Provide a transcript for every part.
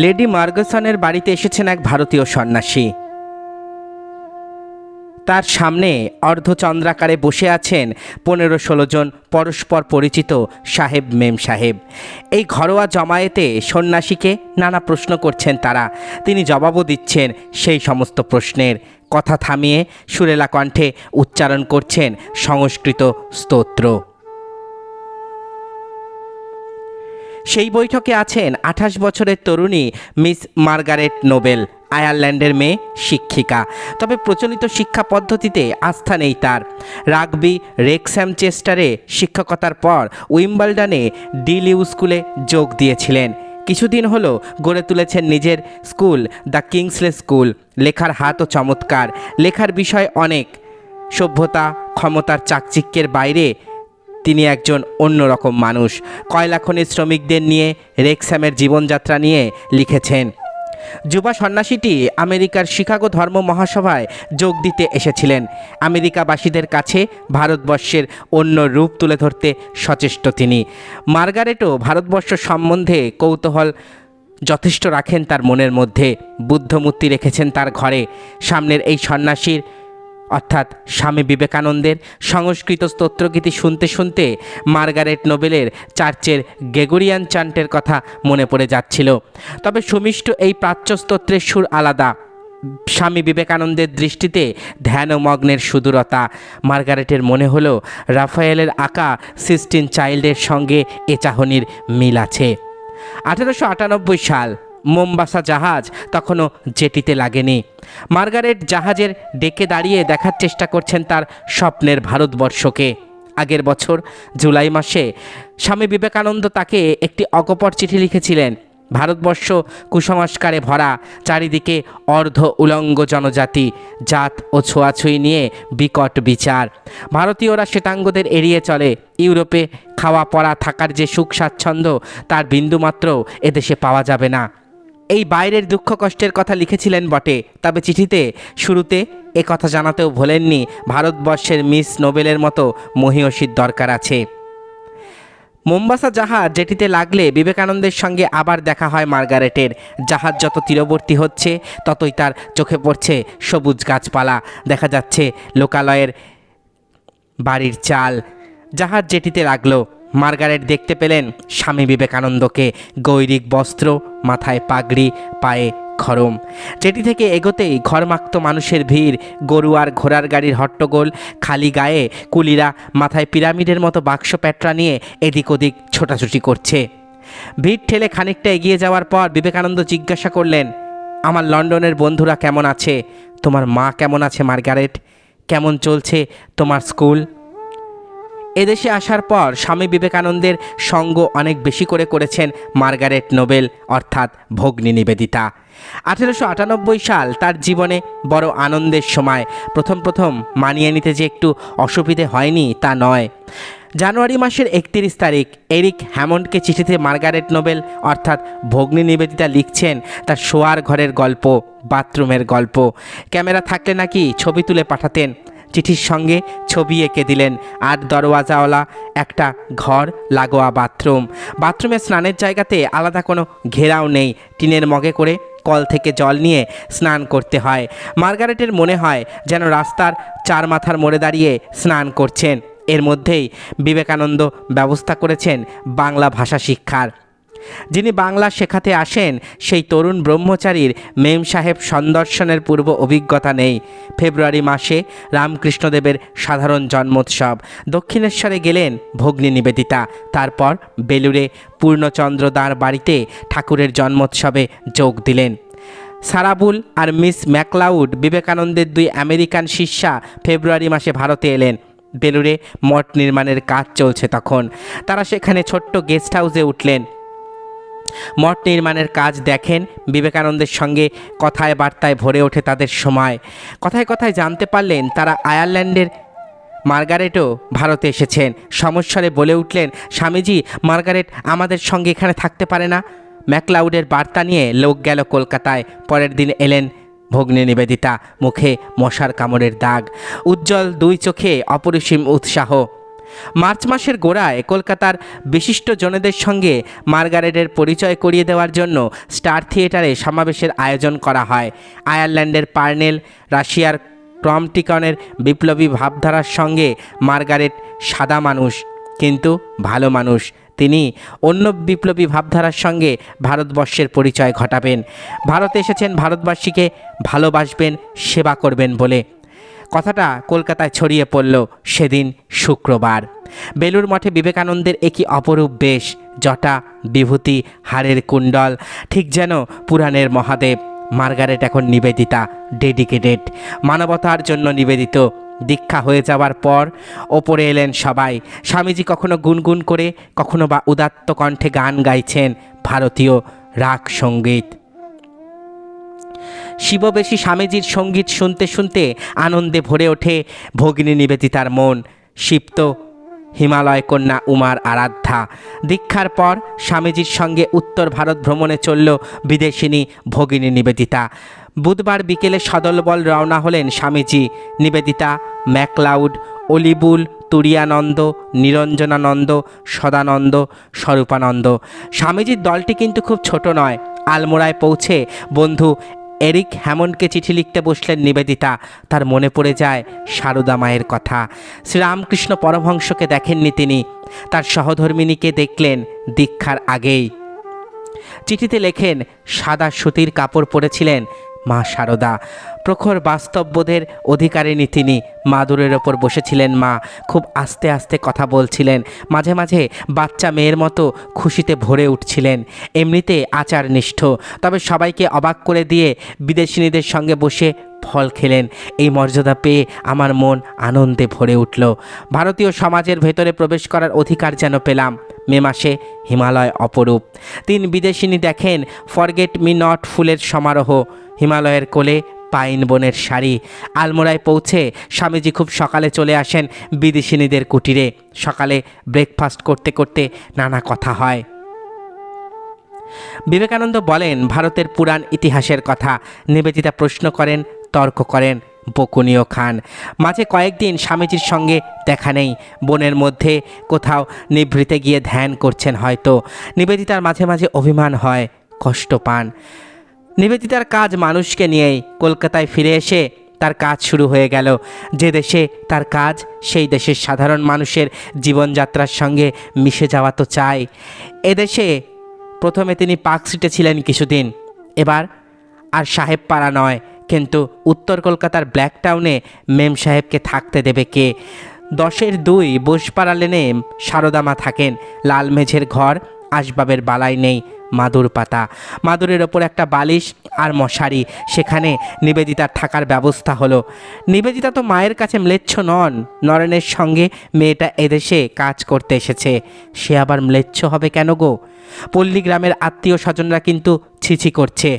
Lady মার্গসনের বাড়িতে এসেছেন এক ভারতীয় সন্ন্যাসী। তার সামনে অর্ধচন্দ্রাকারে বসে আছেন 15-16 জন পরস্পর পরিচিত সাহেব মেম সাহেব। এই ঘরোয়া জমায়েতে সন্ন্যাসীকে নানা প্রশ্ন করছেন তারা। তিনি জবাবও দিচ্ছেন সেই সমস্ত প্রশ্নের। কথা থামিয়ে সুরেলা কণ্ঠে উচ্চারণ করছেন সংস্কৃত স্তোত্র। সেই বৈঠকে আছেন 28 বছরের তরুণী মিস মার্গারেট নোবেল, আয়ারল্যান্ডের মেয়ে, শিক্ষিকা। তবে প্রচলিত শিক্ষা পদ্ধতিতে আস্থা নেই তার। রাগবি রেক্স্যামচেস্টারে শিক্ষকতার পর উইম্বলডনে ডিলিউ স্কুলে যোগ দিয়েছিলেন। কিছুদিন হলো গড়ে তুলেছেন নিজের স্কুল, দ্য কিংসলে স্কুল। লেখার হাতও চমৎকার, লেখার বিষয় অনেক। সভ্যতা ক্ষমতার চাকচিক্যের বাইরে তিনি একজন অন্যরকম মানুষ। কয়লা খনির শ্রমিকদের নিয়ে, রেক্স্যামের জীবনযাত্রা নিয়ে লিখেছেন। যুবা সন্ন্যাসীটি আমেরিকার শিকাগো ধর্ম মহাসভায় যোগ দিতে এসেছিলেন। আমেরিকাবাসীদের কাছে ভারতবর্ষের অন্য রূপ তুলে ধরতে সচেষ্ট তিনি। মার্গারেটও ভারতবর্ষ সম্বন্ধে কৌতূহল যথেষ্ট রাখেন তার মনের মধ্যে। বুদ্ধমূর্তি রেখেছেন তার ঘরে। সামনের এই সন্ন্যাসীর অর্থাৎ স্বামী বিবেকানন্দের সংস্কৃত স্তোত্রগীতি শুনতে শুনতে মার্গারেট নোবেলের চার্চের গ্রেগরিয়ান চান্টের কথা মনে পড়ে যাচ্ছিল। তবে সুমিষ্ট এই প্রাচ্য স্তোত্রের সুর আলাদা। স্বামী বিবেকানন্দের দৃষ্টিতে ধ্যানমগ্নের সুদূরতা। মার্গারেটের মনে হলো রাফায়েলের আঁকা সিস্টিন চাইল্ডের সঙ্গে এ চাহনির মিল আছে। 1898 সাল। মোম্বাসা জাহাজ তখনও জেটিতে লাগেনি। মার্গারেট জাহাজের ডেকে দাঁড়িয়ে দেখার চেষ্টা করছেন তার স্বপ্নের ভারতবর্ষকে। আগের বছর জুলাই মাসে স্বামী বিবেকানন্দ তাকে একটি অকপট চিঠি লিখেছিলেন। ভারতবর্ষ কুসংস্কারে ভরা, চারিদিকে অর্ধ উলঙ্গ জনজাতি, জাত ও ছোঁয়াছুঁই নিয়ে বিকট বিচার। ভারতীয়রা শ্বেতাঙ্গদের এড়িয়ে চলে। ইউরোপে খাওয়া পড়া থাকার যে সুখ স্বাচ্ছন্দ্য তার বিন্দুমাত্র এদেশে পাওয়া যাবে না। এই বাইরের দুঃখ কষ্টের কথা লিখেছিলেন বটে, তবে চিঠিতে শুরুতে এ কথা জানাতেও ভোলেননি ভারতবর্ষের মিস নোবেলের মতো মহীয়সীর দরকার আছে। মোম্বাসা জাহাজ জেটিতে লাগলে বিবেকানন্দের সঙ্গে আবার দেখা হয় মার্গারেটের। জাহাজ যত তীরবর্তী হচ্ছে ততই তার চোখে পড়ছে সবুজ গাছপালা, দেখা যাচ্ছে লোকালয়ের বাড়ির চাল। জাহাজ জেটিতে লাগলো। মার্গারেট দেখতে পেলেন স্বামী বিবেকানন্দকে, গৈরিক বস্ত্র, মাথায় পাগড়ি, পায়ে খড়ম। জেটি থেকে এগোতেই ঘরমাক্ত মানুষের ভিড়, গরু আর ঘোড়ার গাড়ির হট্টগোল। খালি গায়ে কুলিরা মাথায় পিরামিডের মতো বাক্স প্যাটরা নিয়ে এদিক ওদিক ছোটাছুটি করছে। ভিড় ঠেলে খানিকটা এগিয়ে যাওয়ার পর বিবেকানন্দ জিজ্ঞাসা করলেন, আমার লন্ডনের বন্ধুরা কেমন আছে? তোমার মা কেমন আছে মার্গারেট? কেমন চলছে তোমার স্কুল? এদেশে আসার পর স্বামী বিবেকানন্দের সঙ্গ অনেক বেশি করেছেন মার্গারেট নোবেল অর্থাৎ ভগ্নী নিবেদিতা। 1898 সাল তার জীবনে বড় আনন্দের সময়। প্রথম মানিয়ে নিতে যে একটু অসুবিধে হয়নি তা নয়। জানুয়ারি মাসের 31 তারিখ এরিক হ্যামন্ডকে চিঠিতে মার্গারেট নোবেল অর্থাৎ ভগ্নী নিবেদিতা লিখছেন তার শোয়ার ঘরের গল্প, বাথরুমের গল্প। ক্যামেরা থাকলে নাকি ছবি তুলে পাঠাতেন। চিঠির সঙ্গে ছবি এঁকে দিলেন। 8 দরওয়াজাওয়ালা একটা ঘর, লাগোয়া বাথরুম। বাথরুমে স্নানের জায়গাতে আলাদা কোনো ঘেরাও নেই। টিনের মগে করে কল থেকে জল নিয়ে স্নান করতে হয়। মার্গারেটের মনে হয় যেন রাস্তার 4 মাথার মোড়ে দাঁড়িয়ে স্নান করছেন। এর মধ্যেই বিবেকানন্দ ব্যবস্থা করেছেন বাংলা ভাষা শিক্ষার। যিনি বাংলা শেখাতে আসেন সেই তরুণ ব্রহ্মচারীর মেম সাহেব সন্দর্শনের পূর্ব অভিজ্ঞতা নেই। ফেব্রুয়ারি মাসে রামকৃষ্ণদেবের সাধারণ জন্মোৎসব। দক্ষিণেশ্বরে গেলেন ভগ্নী নিবেদিতা। তারপর বেলুড়ে পূর্ণচন্দ্র দাঁড় বাড়িতে ঠাকুরের জন্মোৎসবে যোগ দিলেন। সারাবুল আর মিস ম্যাকলাউড, বিবেকানন্দের 2 আমেরিকান শিষ্যা, ফেব্রুয়ারি মাসে ভারতে এলেন। বেলুড়ে মঠ নির্মাণের কাজ চলছে তখন। তারা সেখানে ছোট্ট গেস্ট হাউসে উঠলেন। মঠ নির্মাণের কাজ দেখেন। বিবেকানন্দের সঙ্গে কথায় বার্তায় ভরে ওঠে তাদের সময়। কথায় কথায় জানতে পারলেন তারা আয়ারল্যান্ডের। মার্গারেটও ভারতে এসেছেন। সমস্বরে বলে উঠলেন, স্বামীজি, মার্গারেট আমাদের সঙ্গে এখানে থাকতে পারে না। ম্যাকলাউডের বার্তা নিয়ে লোক গেল কলকাতায়। পরের দিন এলেন ভগ্নী নিবেদিতা, মুখে মশার কামড়ের দাগ, উজ্জ্বল 2 চোখে অপরিসীম উৎসাহ। মার্চ মাসের গোড়ায় কলকাতার বিশিষ্ট জনেদের সঙ্গে মার্গারেটের পরিচয় করিয়ে দেওয়ার জন্য স্টার থিয়েটারে সমাবেশের আয়োজন করা হয়। আয়ারল্যান্ডের পার্নেল, রাশিয়ার ক্রমটিকনের বিপ্লবী ভাবধারার সঙ্গে মার্গারেট সাদা মানুষ, কিন্তু ভালো মানুষ। তিনি অন্য বিপ্লবী ভাবধারার সঙ্গে ভারতবর্ষের পরিচয় ঘটাবেন। ভারতে এসেছেন ভারতবাসীকে ভালোবাসবেন, সেবা করবেন বলে। কথাটা কলকাতায় ছড়িয়ে পড়ল সেদিন শুক্রবার। বেলুড় মঠে বিবেকানন্দের একই অপরূপ বেশ, জটা, বিভূতি, হাড়ের কুণ্ডল, ঠিক যেন পুরাণের মহাদেব। মার্গারেট এখন নিবেদিতা, ডেডিকেটেড, মানবতার জন্য নিবেদিত। দীক্ষা হয়ে যাওয়ার পর ওপরে এলেন সবাই। স্বামীজি কখনো গুনগুন করে, কখনো বা উদাত্ত কণ্ঠে গান গাইছেন, ভারতীয় রাগ সঙ্গীত। শিববেশী স্বামীজির সঙ্গীত শুনতে শুনতে আনন্দে ভরে ওঠে ভগিনী নিবেদিতার মন। শিপ্ত হিমালয় কন্যা উমার আরাধ্যা। দীক্ষার পর স্বামীজির সঙ্গে উত্তর ভারত ভ্রমণে চলল বিদেশিনী ভগিনী নিবেদিতা। বুধবার বিকেলে সদলবল রওনা হলেন স্বামীজি, নিবেদিতা, ম্যাকলাউড, অলিবুল, তুরিয়ানন্দ, নিরঞ্জনানন্দ, সদানন্দ, স্বরূপানন্দ। স্বামীজির দলটি কিন্তু খুব ছোট নয়। আলমোড়ায় পৌঁছে বন্ধু এরিক হ্যামন্ডকে চিঠি লিখতে বসলেন নিবেদিতা। তার মনে পড়ে যায় সারদা মায়ের কথা। শ্রীরামকৃষ্ণ পরমহংসকে দেখেননি তিনি, তার সহধর্মিণীকে দেখলেন দীক্ষার আগেই। চিঠিতে লেখেন, সাদা সুতির কাপড় পরেছিলেন মা সারদা। প্রখর বাস্তববোধের অধিকারিণী তিনি। মাদুরের ওপর বসেছিলেন মা, খুব আস্তে আস্তে কথা বলছিলেন। মাঝে মাঝে বাচ্চা মেয়ের মতো খুশিতে ভরে উঠছিলেন। এমনিতে আচারনিষ্ঠ, তবে সবাইকে অবাক করে দিয়ে বিদেশিনীদের সঙ্গে বসে ফল খেলেন। এই মর্যাদা পেয়ে আমার মন আনন্দে ভরে উঠল। ভারতীয় সমাজের ভেতরে প্রবেশ করার অধিকার যেন পেলাম। মে মাসে হিমালয় অপরূপ। 3 বিদেশিনী দেখেন ফরগেট মি নট ফুলের সমারোহ, হিমালয়ের কোলে পাইন বনের শাড়ি। আলমোড়ায় পৌঁছে স্বামীজি খুব সকালে চলে আসেন বিদেশিনীদের কুটিরে। সকালে ব্রেকফাস্ট করতে করতে নানা কথা হয়। বিবেকানন্দ বলেন ভারতের পুরাণ ইতিহাসের কথা। নিবেদিতা প্রশ্ন করেন, তর্ক করেন, বকুনিও খান। মাঝে কয়েকদিন স্বামীজির সঙ্গে দেখা নেই। বনের মধ্যে কোথাও নিভৃতে গিয়ে ধ্যান করছেন হয়তো। নিবেদিতার মাঝে মাঝে অভিমান হয়, কষ্ট পান। নিবেদিতার কাজ মানুষকে নিয়েই। কলকাতায় ফিরে এসে তার কাজ শুরু হয়ে গেল। যে দেশে তার কাজ, সেই দেশের সাধারণ মানুষের জীবনযাত্রার সঙ্গে মিশে যাওয়া তো চাই। এদেশে প্রথমে তিনি পার্ক স্ট্রিটে ছিলেন কিছুদিন, এবার আর সাহেব পাড়া নয়, কিন্তু উত্তর কলকাতার ব্ল্যাক টাউনে মেম সাহেবকে থাকতে দেবে কে? 10-2 বোসপাড়া লেনে সারদামা থাকেন। লাল মেঝের ঘর, আসবাবের বালাই নেই, মাদুর পাতা, মাদুরের ওপর একটা বালিশ আর মশারি। সেখানে নিবেদিতার থাকার ব্যবস্থা হলো। নিবেদিতা তো মায়ের কাছে ম্লেচ্ছ নন। নরেনের সঙ্গে মেয়েটা এদেশে কাজ করতে এসেছে, সে আবার ম্লেচ্ছ হবে কেন গো? পল্লীগ্রামের আত্মীয় স্বজনরা কিন্তু ছিছি করছে।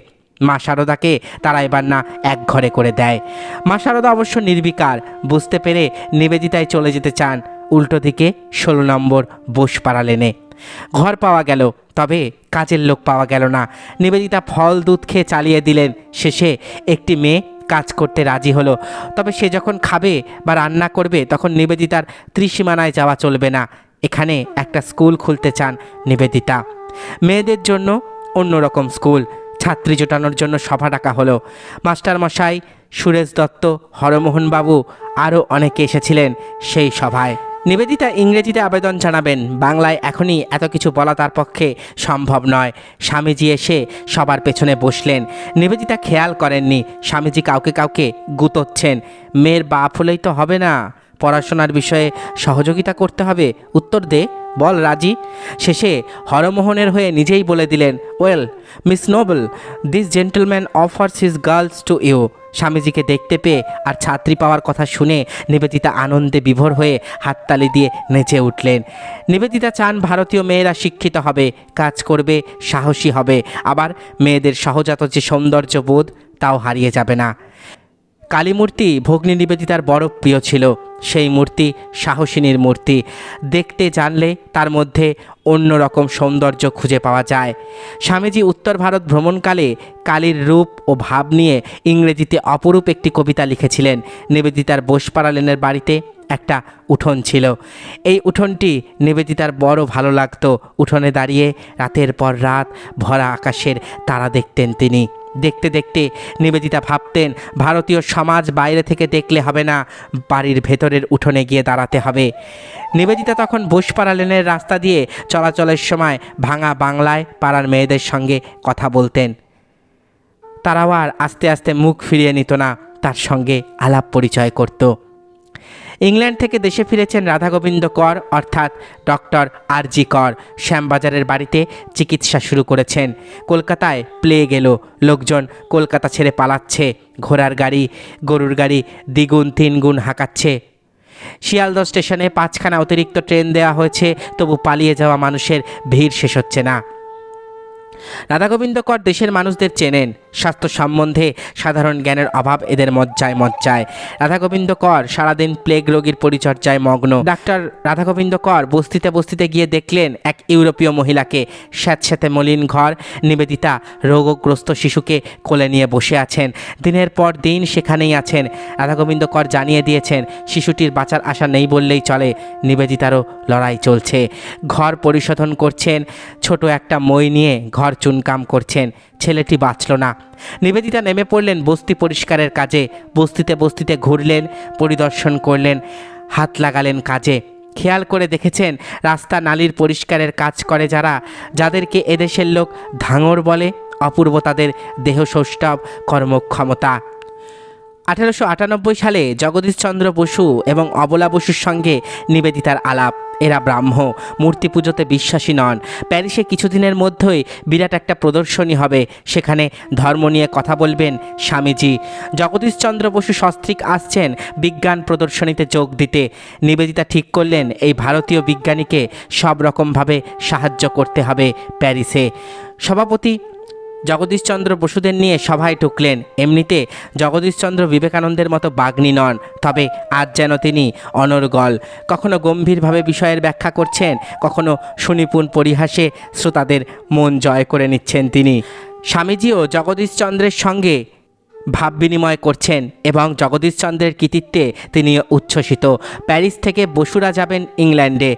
মা সারদাকে তারা এবার না এক ঘরে করে দেয়। মা সারদা অবশ্য নির্বিকার। বুঝতে পেরে নিবেদিতায় চলে যেতে চান উল্টো দিকে 16 নম্বর বোসপাড়া লেনে। ঘর পাওয়া গেল, তবে কাজের লোক পাওয়া গেল না। নিবেদিতা ফল দুধ খেয়ে চালিয়ে দিলেন। শেষে একটি মেয়ে কাজ করতে রাজি হলো। তবে সে যখন খাবে বা রান্না করবে তখন নিবেদিতার ত্রিসীমানায় যাওয়া চলবে না। এখানে একটা স্কুল খুলতে চান নিবেদিতা। মেয়েদের জন্য অন্যরকম স্কুল। ছাত্রী জোটানোর জন্য সভা ডাকা হলো। মাস্টারমশাই, সুরেশ দত্ত, হরমোহনবাবু আরও অনেকে এসেছিলেন সেই সভায়। নিবেদিতা ইংরেজিতে আবেদন জানাবেন, বাংলায় এখনই এত কিছু বলা তার পক্ষে সম্ভব নয়। স্বামীজি এসে সবার পেছনে বসলেন। নিবেদিতা খেয়াল করেননি স্বামীজি কাউকে কাউকে গুতোচ্ছেন। মেয়ের বাপ হলেই তো হবে না, পড়াশোনার বিষয়ে সহযোগিতা করতে হবে। উত্তর দে, বল রাজি। শেষে হরমোহনের হয়ে নিজেই বলে দিলেন, well Miss Noble, this gentleman offers his girls to you. স্বামীজিকে দেখতে পেয়ে আর ছাত্রী পাওয়ার কথা শুনে নিবেদিতা আনন্দে বিভোর হয়ে হাততালি দিয়ে নেচে উঠলেন। নিবেদিতা চান ভারতীয় মেয়েরা শিক্ষিত হবে, কাজ করবে, সাহসী হবে, আবার মেয়েদের সহজাত যে সৌন্দর্য বোধ তাও হারিয়ে যাবে না। কালী মূর্তি ভগ্নী নিবেদিতার বড় প্রিয় ছিল। সেই মূর্তি সাহসিনীর মূর্তি। দেখতে জানলে তার মধ্যে অন্যরকম সৌন্দর্য খুঁজে পাওয়া যায়। স্বামীজি উত্তর ভারত ভ্রমণকালে কালীর রূপ ও ভাব নিয়ে ইংরেজিতে অপরূপ একটি কবিতা লিখেছিলেন। নিবেদিতার বোসপাড়া লেনের বাড়িতে একটা উঠোন ছিল। এই উঠোনটি নিবেদিতার বড় ভালো লাগতো। উঠোনে দাঁড়িয়ে রাতের পর রাত ভরা আকাশের তারা দেখতেন তিনি। দেখতে দেখতে নিবেদিতা ভাবতেন, ভারতীয় সমাজ বাইরে থেকে দেখলে হবে না, বাড়ির ভেতরের উঠোনে গিয়ে দাঁড়াতে হবে। নিবেদিতা তখন বোসপাড়া লেনের রাস্তা দিয়ে চলাচলের সময় ভাঙা বাংলায় পাড়ার মেয়েদের সঙ্গে কথা বলতেন। তারাও আর আস্তে আস্তে মুখ ফিরিয়ে নিত না, তার সঙ্গে আলাপ পরিচয় করত। ইংল্যান্ড থেকে দেশে ফিরেছেন রাধাগোবিন্দ কর, অর্থাৎ ডক্টর আর.জি. কর। শ্যামবাজারের বাড়িতে চিকিৎসা শুরু করেছেন। কলকাতায় প্লেগ এলো, লোকজন কলকাতা ছেড়ে পালাচ্ছে। ঘোড়ার গাড়ি, গরুর গাড়ি দ্বিগুণ তিনগুণ হাঁকাচ্ছে। শিয়ালদহ স্টেশনে 5খানা অতিরিক্ত ট্রেন দেওয়া হয়েছে, তবু পালিয়ে যাওয়া মানুষের ভিড় শেষ হচ্ছে না। রাধাগোবিন্দ কর দেশের মানুষদের চেনেন। স্বাস্থ্য সম্বন্ধে সাধারণ জ্ঞানের অভাব এদের মজ্জায় মজ্জায়। রাধাগোবিন্দ কর সারাদিন প্লেগ রোগীর পরিচর্যায় মগ্ন। ডাক্তার রাধাগোবিন্দ কর বস্তিতে বস্তিতে গিয়ে দেখলেন এক ইউরোপীয় মহিলাকে, স্যাঁতস্যাঁতে মলিন ঘর, নিবেদিতা রোগগ্রস্ত শিশুকে কোলে নিয়ে বসে আছেন। দিনের পর দিন সেখানেই আছেন। রাধাগোবিন্দ কর জানিয়ে দিয়েছেন শিশুটির বাঁচার আশা নেই বললেই চলে। নিবেদিতারও লড়াই চলছে। ঘর পরিশোধন করছেন, ছোট একটা মই নিয়ে ঘর চুনকাম করছেন। ছেলেটি বাঁচল না। নিবেদিতা নেমে পড়লেন বস্তি পরিষ্কারের কাজে। বস্তিতে বস্তিতে ঘুরলেন, পরিদর্শন করলেন, হাত লাগালেন কাজে। খেয়াল করে দেখেছেন রাস্তা নালির পরিষ্কারের কাজ করে যারা, যাদেরকে এদেশের লোক ধাঙর বলে, অপূর্ব তাদের দেহসৌষ্ঠব, কর্মক্ষমতা। 1898 সালে জগদীশচন্দ্র বসু এবং অবলা বসুর সঙ্গে নিবেদিতার আলাপ। এরা ব্রাহ্ম, মূর্তি পুজোতে বিশ্বাসী নন। প্যারিসে কিছুদিনের মধ্যেই বিরাট একটা প্রদর্শনী হবে, সেখানে ধর্ম নিয়ে কথা বলবেন স্বামীজি। জগদীশচন্দ্র বসু সস্ত্রীক আসছেন বিজ্ঞান প্রদর্শনীতে যোগ দিতে। নিবেদিতা ঠিক করলেন এই ভারতীয় বিজ্ঞানীকে সব রকমভাবে সাহায্য করতে হবে প্যারিসে। সভাপতি জগদীশচন্দ্র বসুদের নিয়ে সভায় ঢুকলেন। এমনিতে জগদীশচন্দ্র বিবেকানন্দের মতো বাগ্মী নন, তবে আজ যেন তিনি অনর্গল। কখনো গম্ভীরভাবে বিষয়ের ব্যাখ্যা করছেন, কখনো সুনিপুণ পরিহাসে শ্রোতাদের মন জয় করে নিচ্ছেন তিনি। স্বামীজিও জগদীশচন্দ্রের সঙ্গে ভাব বিনিময় করছেন এবং জগদীশচন্দ্রের কৃতিত্বে তিনি উচ্ছ্বসিত। প্যারিস থেকে বসুরা যাবেন ইংল্যান্ডে।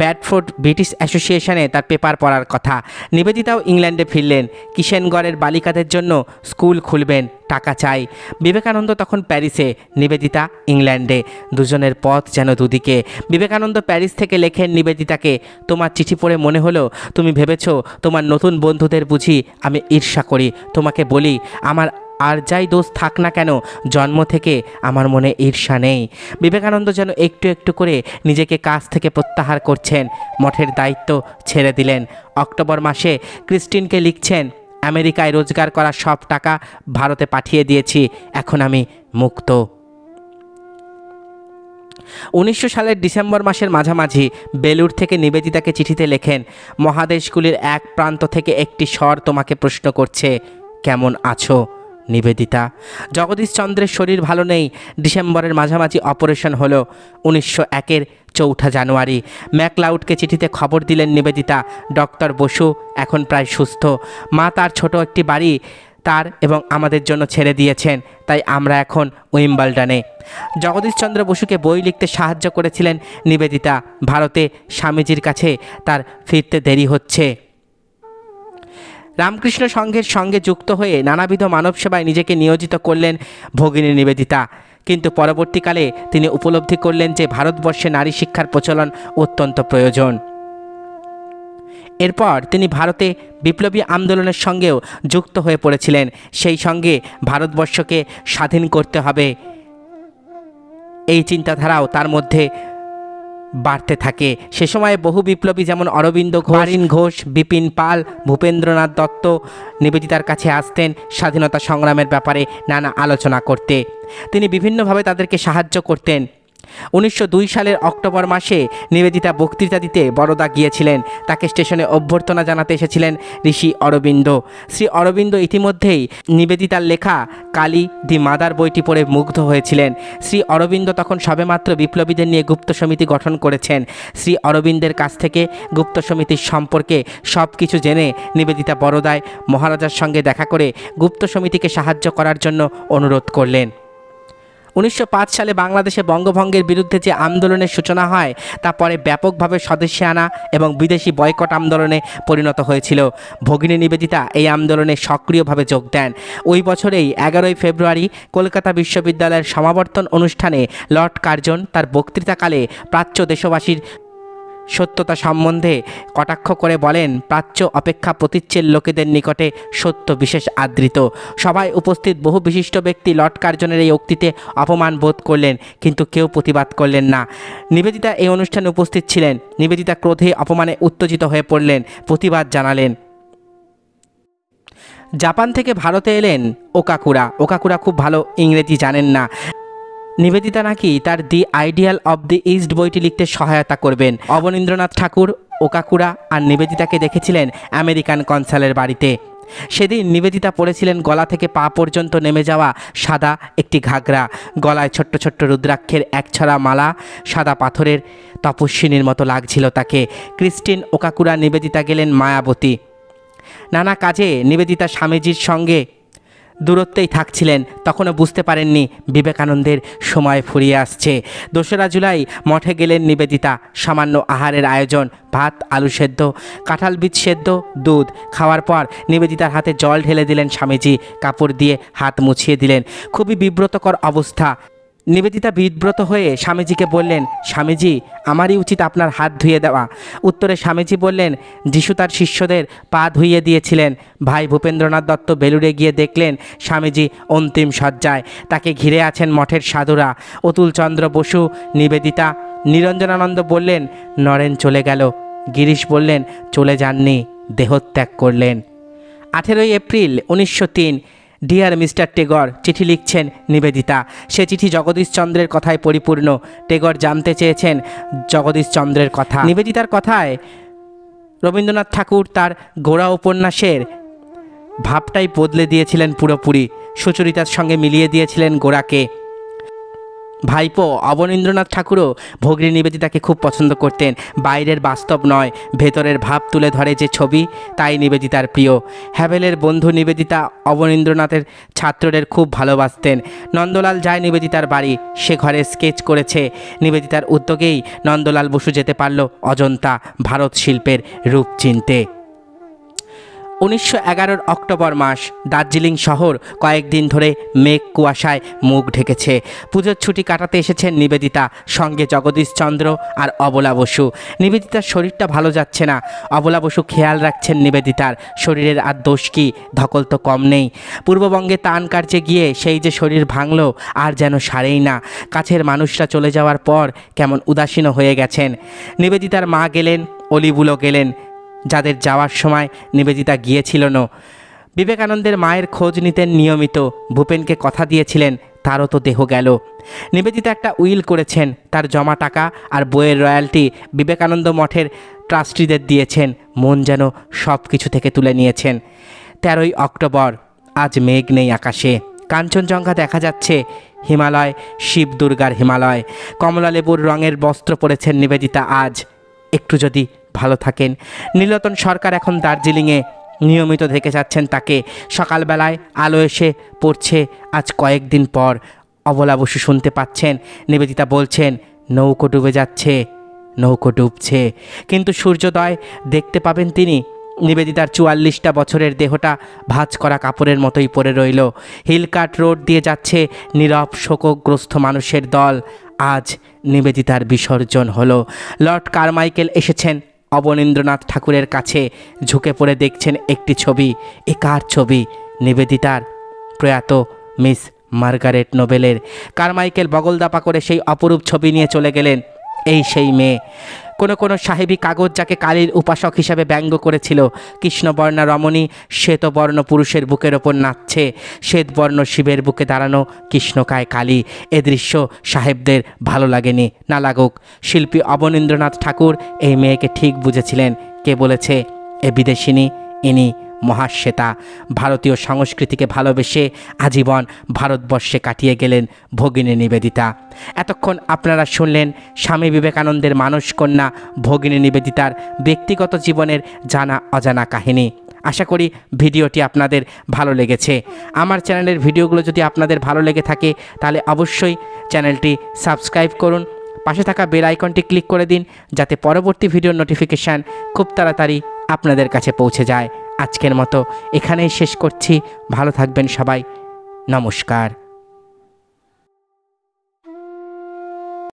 ব্যাডফোর্ড ব্রিটিশ অ্যাসোসিয়েশনে তার পেপার পড়ার কথা। নিবেদিতাও ইংল্যান্ডে ফিরলেন। কিষেনগড়ের বালিকাদের জন্য স্কুল খুলবেন, টাকা চাই। বিবেকানন্দ তখন প্যারিসে, নিবেদিতা ইংল্যান্ডে। দুজনের পথ যেন দুদিকে। বিবেকানন্দ প্যারিস থেকে লেখেন নিবেদিতাকে, তোমার চিঠি পড়ে মনে হলো তুমি ভেবেছ তোমার নতুন বন্ধুদের বুঝি আমি ঈর্ষা করি। তোমাকে বলি, আমার আর যাই দোষ থাক না কেন, জন্ম থেকে আমার মনে ঈর্ষা নেই। বিবেকানন্দ যেন একটু একটু করে নিজেকে কাজ থেকে প্রত্যাহার করছেন, মঠের দায়িত্ব ছেড়ে দিলেন। অক্টোবর মাসে ক্রিস্টিনকে লিখছেন, আমেরিকায় রোজগার করা সব টাকা ভারতে পাঠিয়ে দিয়েছি, এখন আমি মুক্ত। 1900 সালের ডিসেম্বর মাসের মাঝামাঝি বেলুর থেকে নিবেদিতাকে চিঠিতে লেখেন, মহাদেশগুলির এক প্রান্ত থেকে একটি স্বর তোমাকে প্রশ্ন করছে, কেমন আছো নিবেদিতা? জগদীশচন্দ্রের শরীর ভালো নেই। ডিসেম্বরের মাঝামাঝি অপারেশন হলো। 1901-এর 4 জানুয়ারি ম্যাকলাউডকে চিঠিতে খবর দিলেন নিবেদিতা, ডক্টর বসু এখন প্রায় সুস্থ। মা তার ছোট একটি বাড়ি তার এবং আমাদের জন্য ছেড়ে দিয়েছেন, তাই আমরা এখন উইম্বলডনে। জগদীশচন্দ্র বসুকে বই লিখতে সাহায্য করেছিলেন নিবেদিতা। ভারতে স্বামীজির কাছে তার ফিরতে দেরি হচ্ছে। রামকৃষ্ণ সংঘের সঙ্গে যুক্ত হয়ে নানাবিধ মানব সেবায় নিজেকে নিয়োজিত করলেন ভগিনী নিবেদিতা। কিন্তু পরবর্তীকালে তিনি উপলব্ধি করলেন যে ভারতবর্ষে নারী শিক্ষার প্রচলন অত্যন্ত প্রয়োজন। এরপর তিনি ভারতে বিপ্লবী আন্দোলনের সঙ্গেও যুক্ত হয়ে পড়েছিলেন। সেই সঙ্গে ভারতবর্ষকে স্বাধীন করতে হবে, এই চিন্তাধারাও তার মধ্যে বাড়তে থাকে। সে সময়ে বহু বিপ্লবী যেমন অরবিন্দ ঘোষ, বারিন ঘোষ, বিপিন পাল, ভূপেন্দ্রনাথ দত্ত নিবেদিতার কাছে আসতেন স্বাধীনতা সংগ্রামের ব্যাপারে নানা আলোচনা করতে। তিনি বিভিন্নভাবে তাদেরকে সাহায্য করতেন। 1902 সালের অক্টোবর মাসে নিবেদিতা বক্তৃতা দিতে বরোদা গিয়েছিলেন। তাকে স্টেশনে অভ্যর্থনা জানাতে এসেছিলেন ঋষি অরবিন্দ। শ্রী অরবিন্দ ইতিমধ্যেই নিবেদিতার লেখা কালী দি মাদার বইটি পড়ে মুগ্ধ হয়েছিলেন। শ্রী অরবিন্দ তখন সবেমাত্র বিপ্লবীদের নিয়ে গুপ্ত সমিতি গঠন করেছেন। শ্রী অরবিন্দের কাছ থেকে গুপ্ত সমিতির সম্পর্কে সব কিছু জেনে নিবেদিতা বরোদায় মহারাজার সঙ্গে দেখা করে গুপ্ত সমিতিকে সাহায্য করার জন্য অনুরোধ করলেন। 1905 সালে বাংলাদেশে বঙ্গভঙ্গের বিরুদ্ধে যে আন্দোলনের সূচনা হয় তা পরে ব্যাপকভাবে স্বদেশী আনা এবং বিদেশি বয়কট আন্দোলনে পরিণত হয়েছিল। ভগিনী নিবেদিতা এই আন্দোলনে সক্রিয়ভাবে যোগ দেন। ওই বছরেই 11 ফেব্রুয়ারি কলকাতা বিশ্ববিদ্যালয়ের সমাবর্তন অনুষ্ঠানে লর্ড কার্জন তার বক্তৃতাকালে প্রাচ্য দেশবাসীর সত্যতা সম্বন্ধে কটাক্ষ করে বলেন, প্রাচ্য অপেক্ষা প্রতীচ্যের লোকেদের নিকটে সত্য বিশেষ আদৃত। সবাই উপস্থিত বহু বিশিষ্ট ব্যক্তি লর্ড কার্জনের এই উক্তিতে অপমান বোধ করলেন, কিন্তু কেউ প্রতিবাদ করলেন না। নিবেদিতা এই অনুষ্ঠানে উপস্থিত ছিলেন। নিবেদিতা ক্রোধে অপমানে উত্তেজিত হয়ে পড়লেন, প্রতিবাদ জানালেন। জাপান থেকে ভারতে এলেন ওকাকুরা। ওকাকুরা খুব ভালো ইংরেজি জানেন না। নিবেদিতা নাকি তার দি আইডিয়াল অব দি ইস্ট বইটি লিখতে সহায়তা করবেন। অবনীন্দ্রনাথ ঠাকুর, ওকাকুরা আর নিবেদিতাকে দেখেছিলেন আমেরিকান কনসালের বাড়িতে। সেদিন নিবেদিতা পরেছিলেন গলা থেকে পা পর্যন্ত নেমে যাওয়া সাদা একটি ঘাগরা, গলায় ছোট্ট ছোট্ট রুদ্রাক্ষের একছড়া মালা। সাদা পাথরের তপস্বিনীর মতো লাগছিল তাকে। ক্রিস্টিন ওকাকুরা নিবেদিতা গেলেন মায়াবতী। নানা কাজে নিবেদিতা স্বামীজির সঙ্গে দূরত্বেই থাকছিলেন। তখনও বুঝতে পারেননি বিবেকানন্দের সময় ফুরিয়ে আসছে। 2রা জুলাই মঠে গেলেন নিবেদিতা। সামান্য আহারের আয়োজন, ভাত, আলু সেদ্ধ, কাঁঠাল বীজ সেদ্ধ, দুধ। খাওয়ার পর নিবেদিতার হাতে জল ঢেলে দিলেন স্বামীজি। কাপড় দিয়ে হাত মুছিয়ে দিলেন। খুবই বিব্রতকর অবস্থা। নিবেদিতা বিব্রত হয়ে স্বামীজিকে বললেন, স্বামীজি, আমারই উচিত আপনার হাত ধুয়ে দেওয়া। উত্তরে স্বামীজি বললেন, যিশু তার শিষ্যদের পা ধুইয়ে দিয়েছিলেন। ভাই ভূপেন্দ্রনাথ দত্ত বেলুড়ে গিয়ে দেখলেন স্বামীজি অন্তিম শয্যায়। তাকে ঘিরে আছেন মঠের সাধুরা। অতুলচন্দ্র বসু, নিবেদিতা। নিরঞ্জনানন্দ বললেন, নরেন চলে গেল। গিরিশ বললেন, চলে যাননি, দেহত্যাগ করলেন। 18 এপ্রিল 1903। ডিয়ার মিস্টার টেগর, চিঠি লিখছেন নিবেদিতা। সে চিঠি জগদীশচন্দ্রের কথায় পরিপূর্ণ। টেগর জানতে চেয়েছেন জগদীশচন্দ্রের কথা। নিবেদিতার কথায় রবীন্দ্রনাথ ঠাকুর তার গোড়া উপন্যাসের ভাবটাই বদলে দিয়েছিলেন পুরোপুরি। সুচরিতার সঙ্গে মিলিয়ে দিয়েছিলেন গোড়াকে। ভাইপো অবনীন্দ্রনাথ ঠাকুরও ভগিনী নিবেদিতাকে খুব পছন্দ করতেন। বাইরের বাস্তব নয়, ভেতরের ভাব তুলে ধরে যে ছবি, তাই নিবেদিতার প্রিয়। হ্যাভেলের বন্ধু নিবেদিতা অবনীন্দ্রনাথের ছাত্রদের খুব ভালোবাসতেন। নন্দলাল যায় নিবেদিতার বাড়ি। সে ঘরে স্কেচ করেছে। নিবেদিতার উদ্যোগেই নন্দলাল বসু যেতে পারল অজন্তা, ভারত শিল্পের রূপ চিনতে। 1911 অক্টোবর মাস। দার্জিলিং শহর কয়েকদিন ধরে মেঘ কুয়াশায় মুখ ঢেকেছে। পুজোর ছুটি কাটাতে এসেছেন নিবেদিতা, সঙ্গে জগদীশচন্দ্র আর অবলা বসু। নিবেদিতার শরীরটা ভালো যাচ্ছে না। অবলা বসু খেয়াল রাখছেন নিবেদিতার। শরীরের আর দোষ কি, ধকল তো কম নেই। পূর্ববঙ্গে তান কার্যে গিয়ে সেই যে শরীর ভাঙল, আর যেন সারেই না। কাছের মানুষরা চলে যাওয়ার পর কেমন উদাসীন হয়ে গেছেন। নিবেদিতার মা গেলেন, অলিবুলো গেলেন, যাদের যাওয়ার সময় নিবেদিতা গিয়েছিল না। বিবেকানন্দের মায়ের খোঁজ নিতেন নিয়মিত। ভূপেনকে কথা দিয়েছিলেন, তারও তো দেহ গেল। নিবেদিতা একটা উইল করেছেন। তার জমা টাকা আর বইয়ের রয়্যালটি বিবেকানন্দ মঠের ট্রাস্টিদের দিয়েছেন। মন যেন সব কিছু থেকে তুলে নিয়েছেন। 13 অক্টোবর। আজ মেঘ নেই আকাশে। কাঞ্চনজঙ্ঘা দেখা যাচ্ছে। হিমালয়, শিব দুর্গার হিমালয়। কমলা লেবুর রঙের বস্ত্র পরেছেন নিবেদিতা আজ। একটু যদি ভালো থাকেন। নীলতন সরকার এখন দার্জিলিংয়ে। নিয়মিত দেখে যাচ্ছেন তাকে। সকালবেলায় আলো এসে পড়ছে আজ কয়েকদিন পর। অবলা বসু শুনতে পাচ্ছেন নিবেদিতা বলছেন, নৌকো ডুবে যাচ্ছে, নৌকো ডুবছে, কিন্তু সূর্যোদয় দেখতে পাবেন তিনি। নিবেদিতার 44টা বছরের দেহটা ভাঁজ করা কাপড়ের মতোই পড়ে রইল। হিলকাট রোড দিয়ে যাচ্ছে নীরব শোকগ্রস্ত মানুষের দল। আজ নিবেদিতার বিসর্জন হলো। লর্ড কারমাইকেল এসেছেন অবনীন্দ্রনাথ ঠাকুরের কাছে। ঝুঁকে পড়ে দেখছেন একটি ছবি। এ কার ছবি? নিবেদিতার, প্রয়াত মিস মার্গারেট নোবেলের। কারমাইকেল বগলদাপা করে সেই অপরূপ ছবি নিয়ে চলে গেলেন। এই সেই মেয়ে। কোনো সাহেবী কাগজ যাকে কালীর উপাসক হিসাবে ব্যঙ্গ করেছিল। কৃষ্ণবর্ণা রমণী শ্বেতবর্ণ পুরুষের বুকের ওপর নাচছে, শ্বেতবর্ণ শিবের বুকে দাঁড়ানো কৃষ্ণকায় কালী। এ দৃশ্য সাহেবদের ভালো লাগেনি, না লাগুক। শিল্পী অবনীন্দ্রনাথ ঠাকুর এই মেয়েকে ঠিক বুঝেছিলেন। কে বলেছে এ বিদেশিনী? ইনি মহাশ্বেতা। ভারতীয় সংস্কৃতিকে ভালোবেসে আজীবন ভারতবর্ষে কাটিয়ে গেলেন ভগিনী নিবেদিতা। এতক্ষণ আপনারা শুনলেন স্বামী বিবেকানন্দের মানসকন্যা ভগিনী নিবেদিতার ব্যক্তিগত জীবনের জানা অজানা কাহিনী। আশা করি ভিডিওটি আপনাদের ভালো লেগেছে। আমার চ্যানেলের ভিডিওগুলো যদি আপনাদের ভালো লেগে থাকে তাহলে অবশ্যই চ্যানেলটি সাবস্ক্রাইব করুন, পাশে থাকা বেল আইকনটি ক্লিক করে দিন যাতে পরবর্তী ভিডিওর নোটিফিকেশান খুব তাড়াতাড়ি আপনাদের কাছে পৌঁছে যায়। আজকের মতো এখানেই শেষ করছি। ভালো থাকবেন সবাই। নমস্কার।